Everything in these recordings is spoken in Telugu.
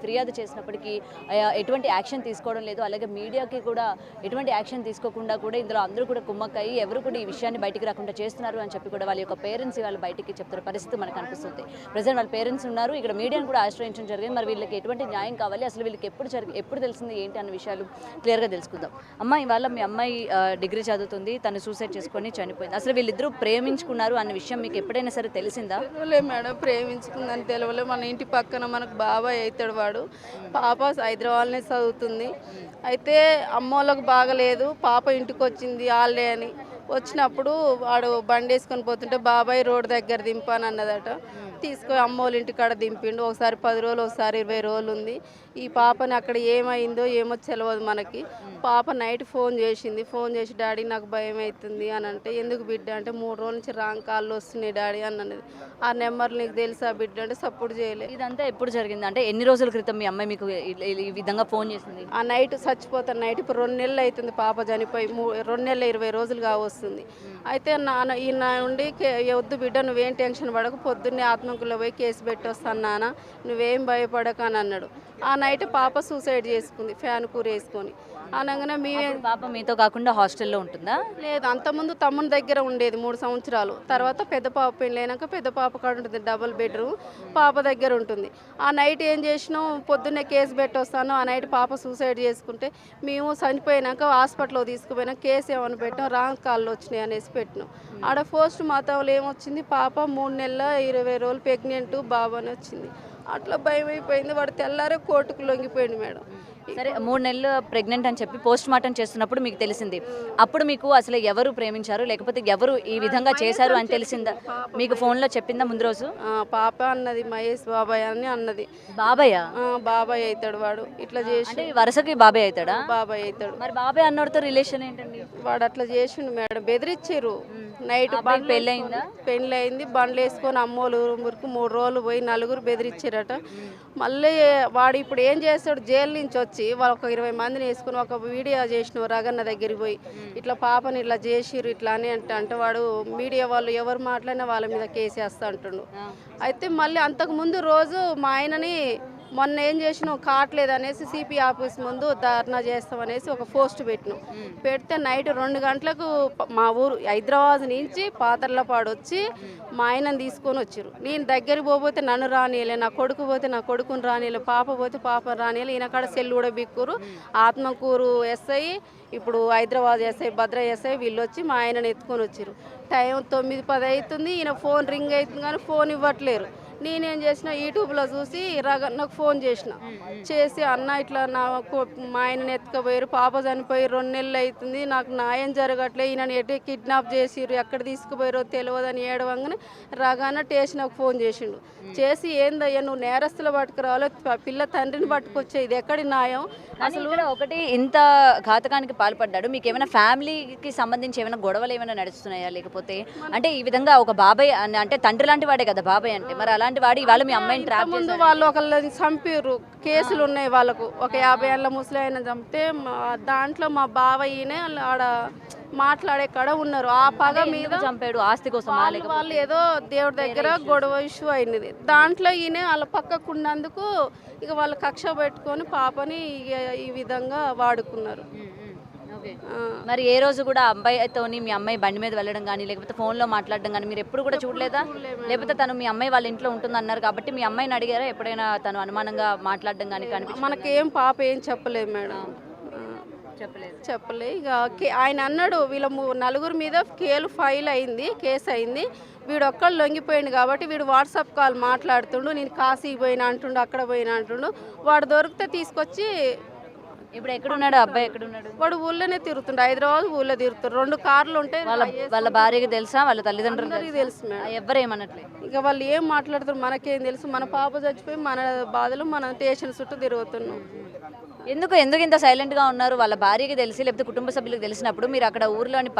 ఫిర్యాదు చేసినప్పటికీ ఎటువంటి యాక్షన్ తీసుకోవడం లేదు. అలాగే మీడియాకి కూడా ఎటువంటి యాక్షన్ తీసుకోకుండా కూడా ఇందులో అందరూ కూడా కుమ్మక్కయ్యి ఎవరు కూడా ఈ విషయాన్ని బయటికి రాకుండా చేస్తున్నారు అని చెప్పి కూడా వాళ్ళ యొక్క పేరెంట్స్ వాళ్ళు బయటికి చెప్తున్న పరిస్థితి మనకు అనిపిస్తుంది. ప్రజెంట్ వాళ్ళ పేరెంట్స్ ఉన్నారు, ఇక్కడ మీడియాను కూడా ఆశ్రయించడం జరిగింది. మరి వీళ్ళకి ఎటువంటి న్యాయం కావాలి, అసలు వీళ్ళకి ఎప్పుడు తెలిసింది ఏంటి అన్న విషయాలు క్లియర్గా తెలుసుకుందాం. అమ్మ, ఇవాళ మీ అమ్మాయి డిగ్రీ చదువుతుంది, తను సూసైడ్ చేసుకొని చనిపోయింది. అసలు వీళ్ళిద్దరూ ప్రేమించుకున్నారు అన్న విషయం మీకు ఎప్పుడైనా సరే తెలిసిందా? తెలియలే మేడం, ప్రేమించుకుందని తెలియలే. మన ఇంటి పక్కన మనకు బాబాయ్ అవుతాడు, వాడు పాప హైదరాబాద్నే చదువుతుంది. అయితే అమ్మోళ్ళకు బాగలేదు, పాప ఇంటికి వచ్చింది వాళ్ళే అని. వచ్చినప్పుడు వాడు బండి వేసుకొని పోతుంటే బాబాయ్ రోడ్డు దగ్గర దింపాను అన్నదట. తీసుకొని అమ్మోళ్ళ ఇంటికాడ దింపిండు. ఒకసారి 10 రోజులు, ఒకసారి 20 రోజులు ఉంది. ఈ పాపని అక్కడ ఏమైందో ఏమో తెలియదు మనకి. పాప నైట్ ఫోన్ చేసింది. ఫోన్ చేసి డాడీ నాకు భయం అవుతుంది అని అంటే, ఎందుకు బిడ్డ అంటే 3 రోజుల నుంచి రాంగ్ కాళ్ళు వస్తున్నాయి డాడీ అని అన్నది. ఆ నెంబర్ నీకు తెలుసా బిడ్డ అంటే సపోర్ట్ చేయలేదు. ఇదంతా ఎప్పుడు జరిగింది అంటే ఎన్ని రోజుల క్రితం మీ అమ్మాయి మీకు ఈ విధంగా ఫోన్ చేసింది? ఆ నైట్ చచ్చిపోతాను నైట్. ఇప్పుడు 2 నెలలు అవుతుంది పాప చనిపోయి. 2 నెలల 20 రోజులు కావస్తుంది. అయితే ఈయన నుండి వద్దు బిడ్డ, నువ్వేం టెన్షన్ పడకు, పొద్దున్నే ఆత్మకుల్లో పోయి కేసు పెట్టి వస్తాను నాన్న, నువ్వేం భయపడక అని అన్నాడు. ఆ నైట్ పాప సూసైడ్ చేసుకుంది ఫ్యాన్ కూర వేసుకొని. అనగానే మేమే. పాప మీతో కాకుండా హాస్టల్లో ఉంటుందా? లేదు, అంతకుముందు తమ్ముని దగ్గర ఉండేది 3 సంవత్సరాలు. తర్వాత పెద్ద పాప పెళ్ళైనాక పెద్ద పాప కాడ ఉంటుంది, డబుల్ బెడ్రూమ్, పాప దగ్గర ఉంటుంది. ఆ నైట్ ఏం చేసినాం, పొద్దున్నే కేసు పెట్టి వస్తాను. ఆ నైట్ పాప సూసైడ్ చేసుకుంటే మేము చనిపోయినాక హాస్పిటల్లో తీసుకుపోయినా కేసు ఏమని పెట్టాం, రాంగ్ కాళ్ళు వచ్చినాయి అనేసి పెట్టినాం. ఆడ పోస్ట్ మాతావులు ఏమొచ్చింది, పాప 3 నెలల 20 రోజులు ప్రెగ్నెంట్ బాబు అని వచ్చింది. అట్లా భయం అయిపోయింది. వాడు తెల్లారే కోర్టుకు లొంగిపోయింది మేడం. సరే, 3 నెలలు ప్రెగ్నెంట్ అని చెప్పి పోస్ట్ మార్టం చేస్తున్నప్పుడు మీకు తెలిసింది. అప్పుడు మీకు అసలు ఎవరు ప్రేమించారు, లేకపోతే ఎవరు ఈ విధంగా చేశారు అని తెలిసిందా? మీకు ఫోన్లో చెప్పిందా ముందు రోజు? పాప అన్నది మహేష్ బాబాయ్ అని అన్నది. బాబాయ్? బాబాయ్ అవుతాడు వాడు. ఇట్లా చేసి వరుసకి బాబాయ్ అవుతాడా? బాబాయ్ అవుతాడు. మరి బాబాయ్ అన్నోడితో రిలేషన్ ఏంటండి? వాడు అట్లా చేసిండు మేడం, బెదిరించారు. నైట్ పెళ్ళయిందా? పెళ్ళయింది. బండ్లు వేసుకొని అమ్మోలు ఊరికి 3 రోజులు పోయి 4 బెదిరించారట. మళ్ళీ వాడు ఇప్పుడు ఏం చేస్తాడు, జైలు నుంచి వచ్చి వాళ్ళు ఒక 20 మందిని వేసుకుని ఒక వీడియో చేసిన రగన్న దగ్గరికి పోయి ఇట్లా పాపని ఇట్లా చేసిరు ఇట్లా అని అంటే వాడు మీడియా వాళ్ళు ఎవరు మాట్లాడినా వాళ్ళ మీద కేసు వేస్తా అంటుండు. అయితే మళ్ళీ అంతకుముందు రోజు మా ఆయనని మొన్న ఏం చేసినాం, కావట్లేదు అనేసి సిపి ఆఫీస్ ముందు ధర్నా చేస్తామనేసి ఒక పోస్ట్ పెట్టినాం. పెడితే నైట్ 2 గంటలకు మా ఊరు హైదరాబాద్ నుంచి పాతర్లపాడు వచ్చి మా ఆయనని తీసుకొని వచ్చారు. నేను దగ్గరికి పోతే నన్ను రానియలే, నా కొడుకు పోతే నా కొడుకుని రానియలే, పాప పోతే పాప రానియలే. ఈయన కాడ సెల్ కూడా బిక్కురు. ఆత్మకూరు ఎస్ఐ, ఇప్పుడు హైదరాబాద్ ఎస్ఐ, భద్ర ఎస్ఐ వీళ్ళు వచ్చి మా ఆయనని ఎత్తుకొని వచ్చారు. టైం 9-10 అవుతుంది. ఈయన ఫోన్ రింగ్ అవుతుంది కానీ ఫోన్ ఇవ్వట్లేరు. నేనేం చేసిన, యూట్యూబ్లో చూసి నాకు ఫోన్ చేసి అన్న ఇట్లా మా ఆయనని ఎత్తుకుపోయారు, పాప చనిపోయి 2 నెలలు అవుతుంది, నాకు న్యాయం జరగట్లే, ఈయనని ఎటు కిడ్నాప్ చేసిరు, ఎక్కడ తీసుకుపోయారో తెలియదని ఏడవంగానే రాగానే స్టేషన్కి ఫోన్ చేసిండు. చేసి ఏందయ్యా నువ్వు నేరస్తులు పట్టుకురావాలో పిల్ల తండ్రిని పట్టుకొచ్చే, ఇది ఎక్కడి న్యాయం? అసలు ఒకటి ఇంత ఘాతకానికి పాల్పడ్డాడు, మీకు ఏమైనా ఫ్యామిలీకి సంబంధించి ఏమైనా గొడవలు ఏమైనా నడుస్తున్నాయా? లేకపోతే అంటే ఈ విధంగా ఒక బాబాయ్ అంటే తండ్రి లాంటి వాడే కదా బాబాయ్ అంటే, మరి అలాంటి వాడు ఇవాళ మీ అమ్మాయిని ట్రాప్ ముందు వాళ్ళు ఒకళ్ళని చంపారు, కేసులు ఉన్నాయి వాళ్ళకు. ఒక 50 ఏళ్ళ ముసలాయన చంపితే దాంట్లో మా బావయ్యనే ఆడ మాట్లాడే కాడ ఉన్నారు. ఆ పగ మీద చంపాడు, ఆస్తి కోసం వాళ్ళు ఏదో దేవుడి దగ్గర గొడవ ఇష్యూ అయినది. దాంట్లో ఈయన వాళ్ళ పక్కకు ఉన్నందుకు ఇక వాళ్ళు కక్ష పెట్టుకొని పాపని ఈ విధంగా వాడుకున్నారు. మరి ఏ రోజు కూడా అబ్బాయితోని మీ అమ్మాయి బండి మీద వెళ్ళడం కానీ లేకపోతే ఫోన్లో మాట్లాడడం కానీ మీరు ఎప్పుడు కూడా చూడలేదా? లేకపోతే తను మీ అమ్మాయి వాళ్ళ ఇంట్లో ఉంటుంది అన్నారు కాబట్టి మీ అమ్మాయిని అడిగారా ఎప్పుడైనా తను అనుమానంగా మాట్లాడడం కానీ? మనకేం పాప ఏం చెప్పలేదు మేడం, చెప్పలే. ఇక ఆయన అన్నాడు వీళ్ళ 4 మీద ఫైల్ అయింది, కేసు అయింది, వీడు ఒక్కళ్ళు లొంగిపోయింది కాబట్టి వీడు వాట్సాప్ కాల్ మాట్లాడుతుండు, నేను కాశీకి పోయినా అంటుండు, అక్కడ పోయినా అంటుండు. వాడు దొరికితే తీసుకొచ్చి. ఇప్పుడు ఎక్కడున్నాడు అబ్బాయి? ఎక్కడున్నాడు? వాడు ఊళ్ళోనే తిరుగుతుండు, హైదరాబాద్ ఊళ్ళో తిరుగుతాడు. 2 కార్లు ఉంటాయి. వాళ్ళ భార్యకి తెలుసా? వాళ్ళ తల్లిదండ్రులు తెలుసు మేడం. ఎవరేమన్నట్లే, ఇక వాళ్ళు ఏం మాట్లాడుతారు మనకేం తెలుసు. మన పాప చచ్చిపోయి మన బాధలు మన స్టేషన్ చుట్టూ తిరుగుతున్నాం. ఎందుకు ఇంత సైలెంట్గా ఉన్నారు? వాళ్ళ భార్యకి తెలిసి లేకపోతే కుటుంబ సభ్యులకు తెలిసినప్పుడు మీరు అక్కడ ఊర్లోని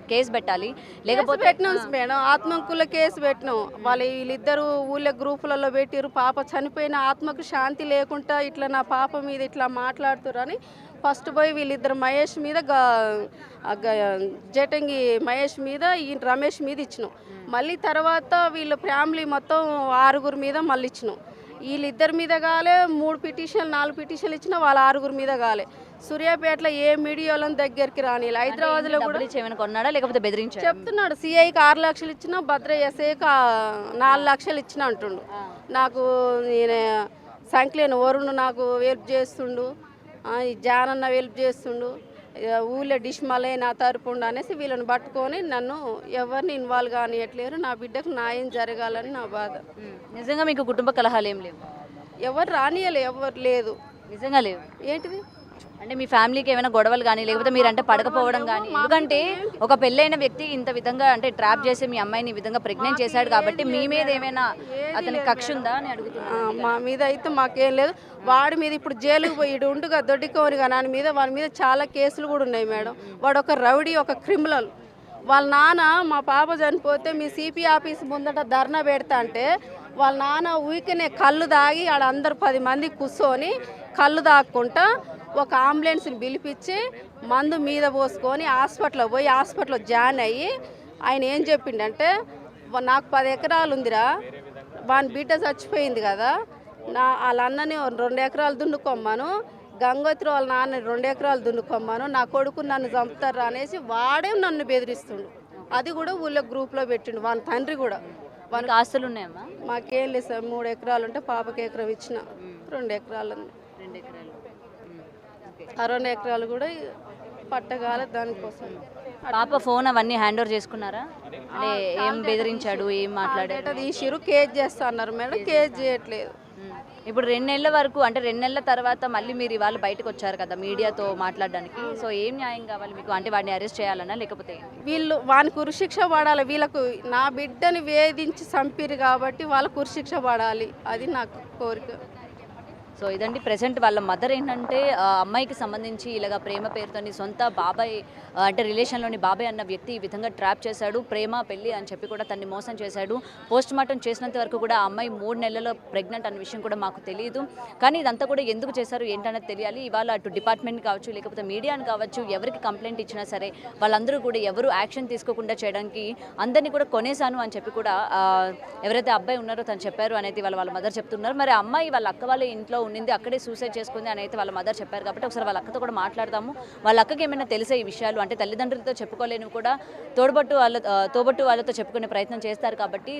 కేసు పెట్టాలి. లేకపోతే పెట్టినాం మేడం, ఆత్మహత్యల కేసు పెట్టినాం. వీళ్ళిద్దరు ఊళ్ళో గ్రూపులలో పెట్టిరు. పాప చనిపోయిన ఆత్మకు శాంతి లేకుండా ఇట్లా నా పాప మీద ఇట్లా మాట్లాడుతురు అని ఫస్ట్ పోయి వీళ్ళిద్దరు మహేష్ మీద జటంగి మహేష్ మీద ఈ రమేష్ మీద ఇచ్చినాం. మళ్ళీ తర్వాత వీళ్ళ ఫ్యామిలీ మొత్తం 6 మీద మళ్ళీ ఇచ్చినాం. వీళ్ళిద్దరి మీద కాలే 3 పిటిషన్లు 4 పిటిషన్లు ఇచ్చినా వాళ్ళ 6 మీద కాలే. సూర్యాపేటలో ఏ మీడియాలను దగ్గరికి రాని, హైదరాబాద్లో కూడా డబ్బులు ఇచ్చి ఏమైనా కొన్నాడా లేకపోతే బెదిరించాడు? చెప్తున్నాడు. సిఐకి 6 లక్షలు ఇచ్చినా, భద్ర ఎస్ఐకి 4 లక్షలు ఇచ్చిన అంటుండు. నాకు నేను సంక్లేని వరుణ్ నాకు హెల్ప్ చేస్తుండు, ఈ జానన్న హెల్ప్ చేస్తుండు, ఊళ్ళో డిష్ మలై నా తరపుండు అనేసి వీళ్ళని పట్టుకొని నన్ను ఎవరిని ఇన్వాల్వ్ కానియట్లేరు. నా బిడ్డకు న్యాయం జరగాలని నా బాధ. నిజంగా మీకు కుటుంబ కలహాలు ఏం లేవు? ఎవరు రానియలే, ఎవరు లేదు. నిజంగా లేవు? ఏంటిది అంటే మీ ఫ్యామిలీకి ఏమైనా గొడవలు కానీ లేకపోతే మీరంటే పడకపోవడం కానీ? ఎందుకంటే ఒక పెళ్ళైన వ్యక్తి ఇంత విధంగా అంటే ట్రాప్ చేసి మీ అమ్మాయిని ఈ విధంగా ప్రెగ్నెంట్ చేశాడు కాబట్టి మీ మీద ఏమైనా అతనికి కక్ష ఉందా అని అడుగుతున్నాను. మా మీద అయితే మాకేం లేదు. వాడి మీద ఇప్పుడు జైలుకు పోయి ఉండుగా దొడ్డికోనిగా వాని మీద చాలా కేసులు కూడా ఉన్నాయి మేడం. వాడు ఒక రౌడీ, ఒక క్రిమినల్. వాళ్ళ నాన్న మా పాప చనిపోతే మీ సిపి ఆఫీస్ ముందట ధర్నా పెడతా అంటే వాళ్ళ నాన్న ఊరికనే కళ్ళు తాగి ఆడ అందరు 10 మంది కూర్చొని కళ్ళు తాక్కుంటా ఒక అంబులెన్స్ని పిలిపించి మందు మీద పోసుకొని హాస్పిటల్లో పోయి హాస్పిటల్లో జాయిన్ అయ్యి ఆయన ఏం చెప్పిండంటే, నాకు 10 ఎకరాలు ఉందిరా, వాని బిడ్డ చచ్చిపోయింది కదా, వాళ్ళ అన్నని 2 ఎకరాలు దున్నుకోమ్మను, గంగోత్రి వాళ్ళ నాన్న 2 ఎకరాలు దున్నుకోమ్మను, నా కొడుకు నన్ను చంపుతారా అనేసి వాడే నన్ను బెదిరిస్తుండు. అది కూడా ఊళ్ళో గ్రూప్లో పెట్టిండు. వాళ్ళ తండ్రి కూడా. వాళ్ళకి ఆస్తులు ఉన్నాయమ్మా? మాకేం లేదు సార్. 3 ఎకరాలు ఉంటే పాపకి ఎకరం ఇచ్చిన, 2 ఎకరాలు ఉంది. 2 ఎకరాలు. ఆ 2 ఎకరాలు కూడా పట్టగాల దానికోసం. పాప ఫోన్ అవన్నీ హ్యాండ్ ఓవర్ చేసుకున్నారా? అంటే ఏం బెదిరించాడు, ఏం మాట్లాడాడు? తీసిరు, కేజ్ చేస్తా అన్నారు మేడం. కేజ్ చేయట్లేదు. ఇప్పుడు 2 నెలల వరకు, అంటే 2 నెలల తర్వాత మళ్ళీ మీరు ఇవాళ బయటకు వచ్చారు కదా మీడియాతో మాట్లాడడానికి. సో ఏం న్యాయం కావాలి మీకు? అంటే వాడిని అరెస్ట్ చేయాలన్నా లేకపోతే వీళ్ళు వానికి ఉరిశిక్ష పడాలి. వీళ్ళకు నా బిడ్డని వేధించి చంపిరు కాబట్టి వాళ్ళకు ఉరిశిక్ష పడాలి. అది నాకు కోరిక. సో ఇదండి ప్రెసెంట్ వాళ్ళ మదర్ ఏంటంటే అమ్మాయికి సంబంధించి ఇలాగ ప్రేమ పేరుతోని సొంత బాబాయ్ అంటే రిలేషన్లోని బాబాయ్ అన్న వ్యక్తి ఈ విధంగా ట్రాప్ చేశాడు. ప్రేమ పెళ్ళి అని చెప్పి కూడా తన్ని మోసం చేశాడు. పోస్ట్ మార్టం చేసినంత వరకు కూడా ఆ అమ్మాయి 3 నెలల్లో ప్రెగ్నెంట్ అన్న విషయం కూడా మాకు తెలియదు. కానీ ఇదంతా కూడా ఎందుకు చేశారు ఏంటనేది తెలియాలి. ఇవాళ అటు డిపార్ట్మెంట్ కావచ్చు లేకపోతే మీడియాని కావచ్చు ఎవరికి కంప్లైంట్ ఇచ్చినా సరే వాళ్ళందరూ కూడా ఎవరు యాక్షన్ తీసుకోకుండా చేయడానికి అందరినీ కూడా కొనేశాను అని చెప్పి కూడా ఎవరైతే అబ్బాయి ఉన్నారో తను చెప్పారు అనేది వాళ్ళ మదర్ చెప్తున్నారు. మరి ఆ అమ్మాయి వాళ్ళ అక్క వాళ్ళ ఇంట్లో ఉండింది, అక్కడే సూసైడ్ చేసుకుంది అని అయితే వాళ్ళ మదర్ చెప్పారు. కాబట్టి ఒకసారి వాళ్ళ అక్కతో కూడా మాట్లాడదాము. వాళ్ళ అక్కకి ఏమైనా తెలిసే ఈ విషయాలు, అంటే తల్లిదండ్రులతో చెప్పుకోలేనివి కూడా తోబట్టు వాళ్ళతో చెప్పుకునే ప్రయత్నం చేస్తారు కాబట్టి